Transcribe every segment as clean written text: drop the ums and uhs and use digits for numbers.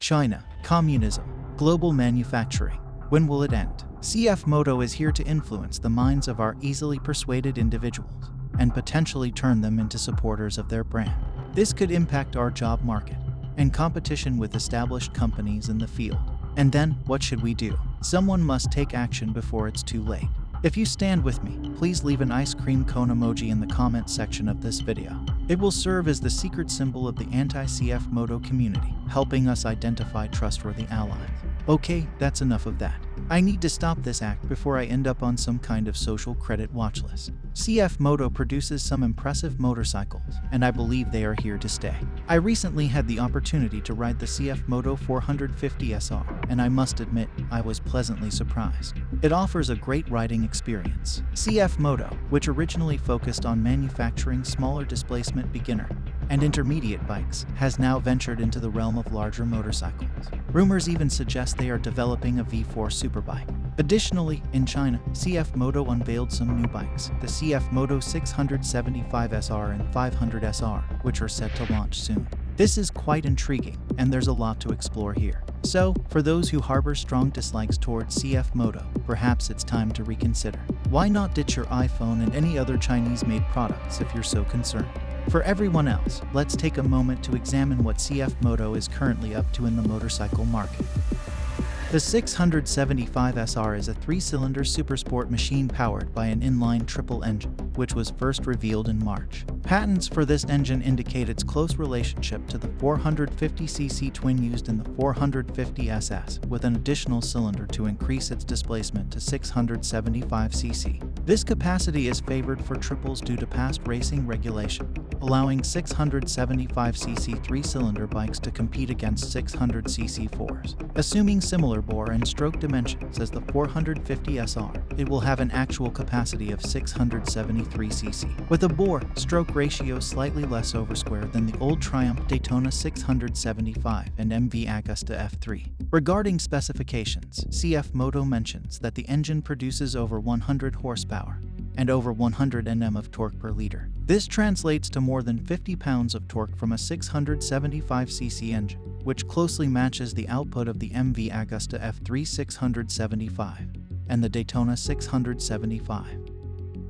China, communism, global manufacturing. When will it end? CFMoto is here to influence the minds of our easily persuaded individuals and potentially turn them into supporters of their brand. This could impact our job market and competition with established companies in the field. And then, what should we do? Someone must take action before it's too late. If you stand with me, please leave an ice cream cone emoji in the comment section of this video. It will serve as the secret symbol of the anti-CFMoto community, helping us identify trustworthy allies. Okay, that's enough of that. I need to stop this act before I end up on some kind of social credit watch list. CFMoto produces some impressive motorcycles, and I believe they are here to stay. I recently had the opportunity to ride the CFMoto 450 SR, and I must admit, I was pleasantly surprised. It offers a great riding experience. CFMoto, which originally focused on manufacturing smaller displacement beginner and intermediate bikes, has now ventured into the realm of larger motorcycles. Rumors even suggest they are developing a V4 Superbike. Additionally, in China, CFMoto unveiled some new bikes, the CFMoto 675 SR and 500 SR, which are set to launch soon. This is quite intriguing, and there's a lot to explore here. So, for those who harbor strong dislikes towards CFMoto, perhaps it's time to reconsider. Why not ditch your iPhone and any other Chinese-made products if you're so concerned? For everyone else, let's take a moment to examine what CFMoto is currently up to in the motorcycle market. The 675 SR is a 3-cylinder supersport machine powered by an inline triple engine, which was first revealed in March. Patents for this engine indicate its close relationship to the 450cc twin used in the 450 SS, with an additional cylinder to increase its displacement to 675cc. This capacity is favored for triples due to past racing regulation, allowing 675cc 3-cylinder bikes to compete against 600cc 4s. Assuming similar bore and stroke dimensions as the 450 SR, it will have an actual capacity of 673cc, with a bore-stroke ratio slightly less over square than the old Triumph Daytona 675 and MV Agusta F3. Regarding specifications, CFMoto mentions that the engine produces over 100 horsepower and over 100 Nm of torque per liter. This translates to more than 50 pounds of torque from a 675cc engine, which closely matches the output of the MV Agusta F3 675 and the Daytona 675.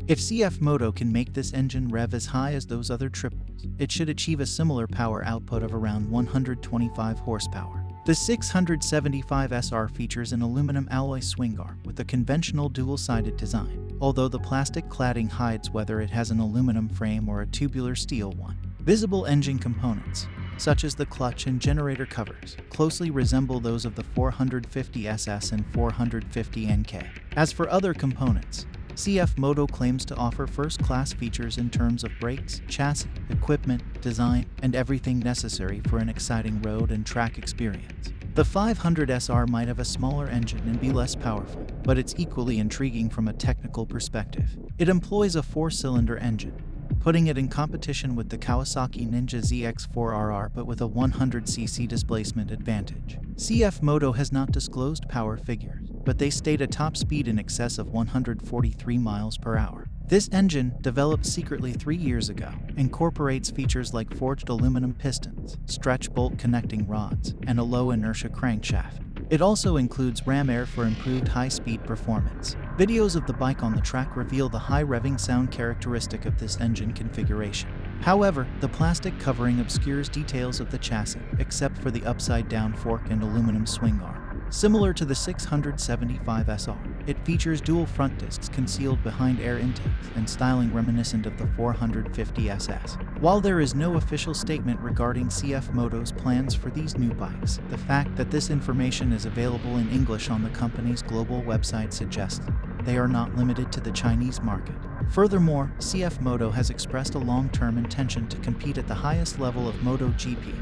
If CFMoto can make this engine rev as high as those other triples, it should achieve a similar power output of around 125 horsepower. The 675 SR features an aluminum alloy swing arm with a conventional dual-sided design, although the plastic cladding hides whether it has an aluminum frame or a tubular steel one. Visible engine components, such as the clutch and generator covers, closely resemble those of the 450 SS and 450 NK. As for other components, CFMoto claims to offer first-class features in terms of brakes, chassis, equipment, design, and everything necessary for an exciting road and track experience. The 500 SR might have a smaller engine and be less powerful, but it's equally intriguing from a technical perspective. It employs a 4-cylinder engine, putting it in competition with the Kawasaki Ninja ZX4RR but with a 100cc displacement advantage. CFMoto has not disclosed power figures, but they state a top speed in excess of 143 miles per hour. This engine, developed secretly 3 years ago, incorporates features like forged aluminum pistons, stretch bolt connecting rods, and a low inertia crankshaft. It also includes ram air for improved high-speed performance. Videos of the bike on the track reveal the high revving sound characteristic of this engine configuration. However, the plastic covering obscures details of the chassis, except for the upside-down fork and aluminum swing arm. Similar to the 675 SR, it features dual front discs concealed behind air intakes and styling reminiscent of the 450 SS. While there is no official statement regarding CFMoto's plans for these new bikes, the fact that this information is available in English on the company's global website suggests they are not limited to the Chinese market. Furthermore, CFMoto has expressed a long-term intention to compete at the highest level of MotoGP,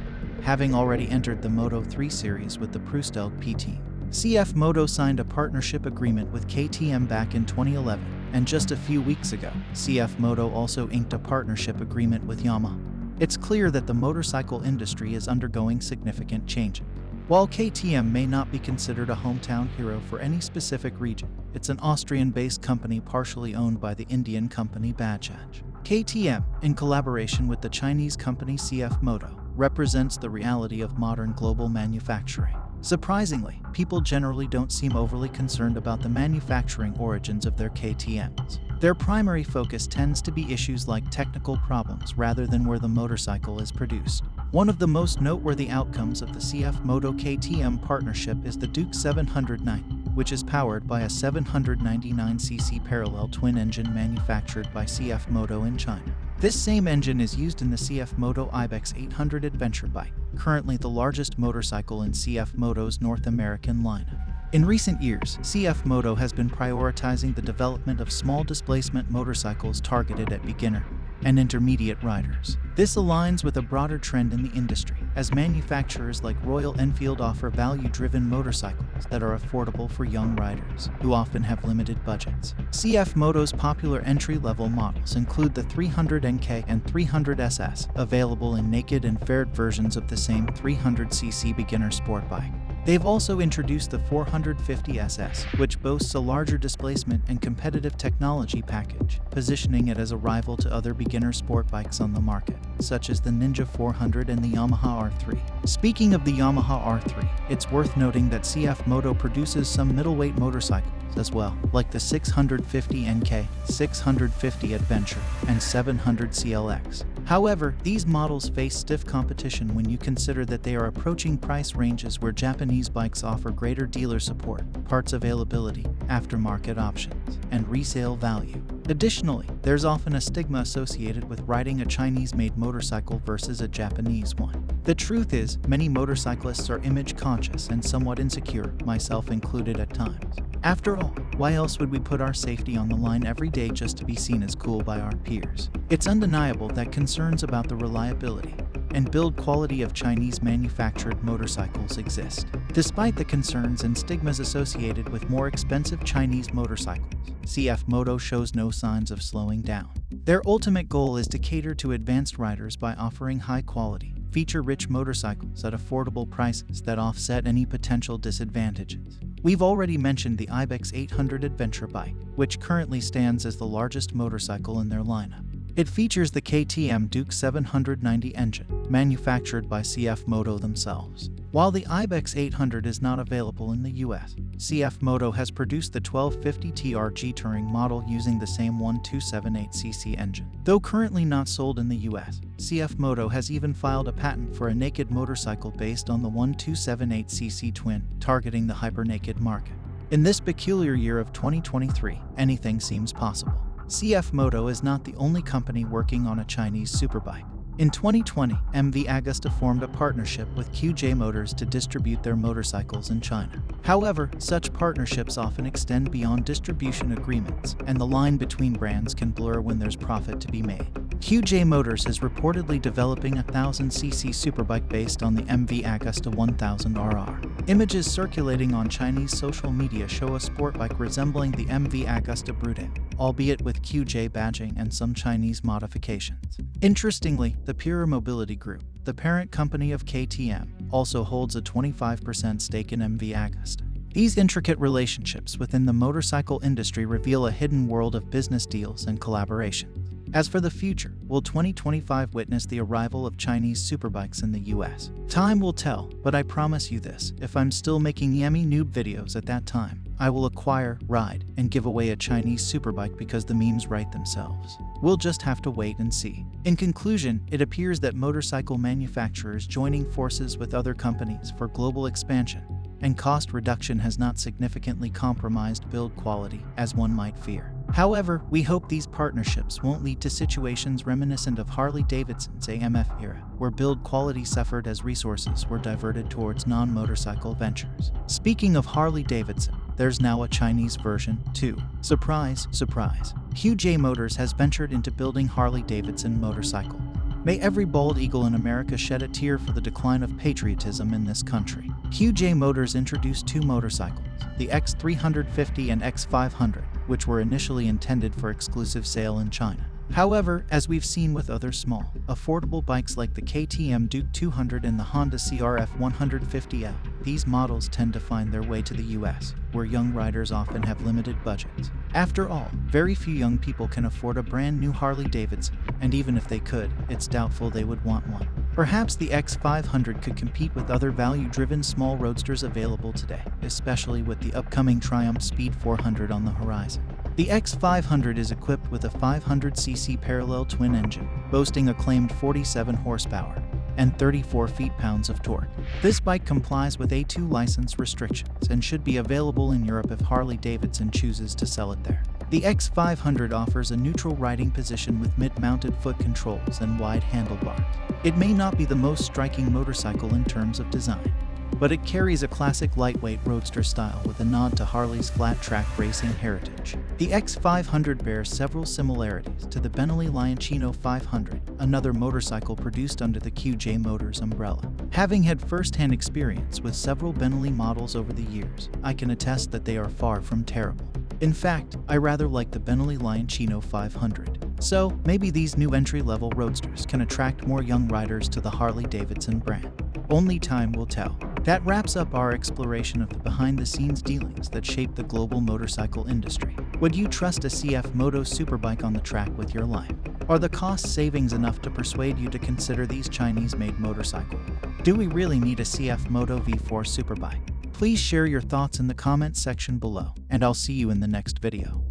having already entered the Moto 3 series with the Persuaded P team. CFMoto signed a partnership agreement with KTM back in 2011, and just a few weeks ago, CFMoto also inked a partnership agreement with Yamaha. It's clear that the motorcycle industry is undergoing significant changes. While KTM may not be considered a hometown hero for any specific region, it's an Austrian-based company partially owned by the Indian company Bajaj. KTM, in collaboration with the Chinese company CFMoto, represents the reality of modern global manufacturing. Surprisingly, people generally don't seem overly concerned about the manufacturing origins of their KTMs. Their primary focus tends to be issues like technical problems rather than where the motorcycle is produced. One of the most noteworthy outcomes of the CFMoto KTM partnership is the Duke 790, which is powered by a 799cc parallel twin engine manufactured by CFMoto in China. This same engine is used in the CFMoto Ibex 800 adventure bike, currently the largest motorcycle in CFMoto's North American lineup. In recent years, CFMoto has been prioritizing the development of small displacement motorcycles targeted at beginner and intermediate riders. This aligns with a broader trend in the industry, as manufacturers like Royal Enfield offer value-driven motorcycles that are affordable for young riders, who often have limited budgets. CFMoto's popular entry-level models include the 300NK and 300SS, available in naked and faired versions of the same 300cc beginner sport bike. They've also introduced the 450SS, which boasts a larger displacement and competitive technology package, positioning it as a rival to other beginner sport bikes on the market, such as the Ninja 400 and the Yamaha R3. Speaking of the Yamaha R3, it's worth noting that CFMoto produces some middleweight motorcycles as well, like the 650NK, 650 Adventure, and 700 CLX. However, these models face stiff competition when you consider that they are approaching price ranges where Japanese bikes offer greater dealer support, parts availability, aftermarket options, and resale value. Additionally, there's often a stigma associated with riding a Chinese-made motorcycle versus a Japanese one. The truth is, many motorcyclists are image-conscious and somewhat insecure, myself included at times. After all, why else would we put our safety on the line every day just to be seen as cool by our peers? It's undeniable that concerns about the reliability and build quality of Chinese-manufactured motorcycles exist. Despite the concerns and stigmas associated with more expensive Chinese motorcycles, CFMoto shows no signs of slowing down. Their ultimate goal is to cater to advanced riders by offering high-quality, feature-rich motorcycles at affordable prices that offset any potential disadvantages. We've already mentioned the Ibex 800 adventure bike, which currently stands as the largest motorcycle in their lineup. It features the KTM Duke 790 engine, manufactured by CFMoto themselves. While the Ibex 800 is not available in the US, CFMoto has produced the 1250 TRG touring model using the same 1278cc engine. Though currently not sold in the US, CFMoto has even filed a patent for a naked motorcycle based on the 1278cc twin, targeting the hyper-naked market. In this peculiar year of 2023, anything seems possible. CFMoto is not the only company working on a Chinese superbike. In 2020, MV Agusta formed a partnership with QJ Motors to distribute their motorcycles in China. However, such partnerships often extend beyond distribution agreements, and the line between brands can blur when there's profit to be made. QJ Motors is reportedly developing a 1000cc superbike based on the MV Agusta 1000RR. Images circulating on Chinese social media show a sport bike resembling the MV Agusta Brute, albeit with QJ badging and some Chinese modifications. Interestingly, the Pure Mobility Group, the parent company of KTM, also holds a 25% stake in MV Agusta. These intricate relationships within the motorcycle industry reveal a hidden world of business deals and collaborations. As for the future, will 2025 witness the arrival of Chinese superbikes in the US? Time will tell, but I promise you this, if I'm still making yummy noob videos at that time, I will acquire, ride, and give away a Chinese superbike because the memes write themselves. We'll just have to wait and see. In conclusion, it appears that motorcycle manufacturers joining forces with other companies for global expansion and cost reduction has not significantly compromised build quality, as one might fear. However, we hope these partnerships won't lead to situations reminiscent of Harley-Davidson's AMF era, where build quality suffered as resources were diverted towards non-motorcycle ventures. Speaking of Harley-Davidson, there's now a Chinese version, too. Surprise, surprise. QJ Motors has ventured into building Harley-Davidson motorcycles. May every bald eagle in America shed a tear for the decline of patriotism in this country. QJ Motors introduced two motorcycles, the X350 and X500, which were initially intended for exclusive sale in China. However, as we've seen with other small, affordable bikes like the KTM Duke 200 and the Honda CRF 150L, these models tend to find their way to the US, where young riders often have limited budgets. After all, very few young people can afford a brand new Harley-Davidson, and even if they could, it's doubtful they would want one. Perhaps the X500 could compete with other value-driven small roadsters available today, especially with the upcoming Triumph Speed 400 on the horizon. The X500 is equipped with a 500cc parallel twin engine, boasting a claimed 47 horsepower and 34 feet-pounds of torque. This bike complies with A2 license restrictions and should be available in Europe if Harley-Davidson chooses to sell it there. The X500 offers a neutral riding position with mid-mounted foot controls and wide handlebars. It may not be the most striking motorcycle in terms of design, but it carries a classic lightweight roadster style with a nod to Harley's flat-track racing heritage. The X500 bears several similarities to the Benelli Lionchino 500, another motorcycle produced under the QJ Motors umbrella. Having had first-hand experience with several Benelli models over the years, I can attest that they are far from terrible. In fact, I rather like the Benelli Lionchino 500. So, maybe these new entry-level roadsters can attract more young riders to the Harley-Davidson brand. Only time will tell. That wraps up our exploration of the behind-the-scenes dealings that shape the global motorcycle industry. Would you trust a CFMoto Superbike on the track with your life? Are the cost savings enough to persuade you to consider these Chinese-made motorcycles? Do we really need a CFMoto V4 Superbike? Please share your thoughts in the comments section below, and I'll see you in the next video.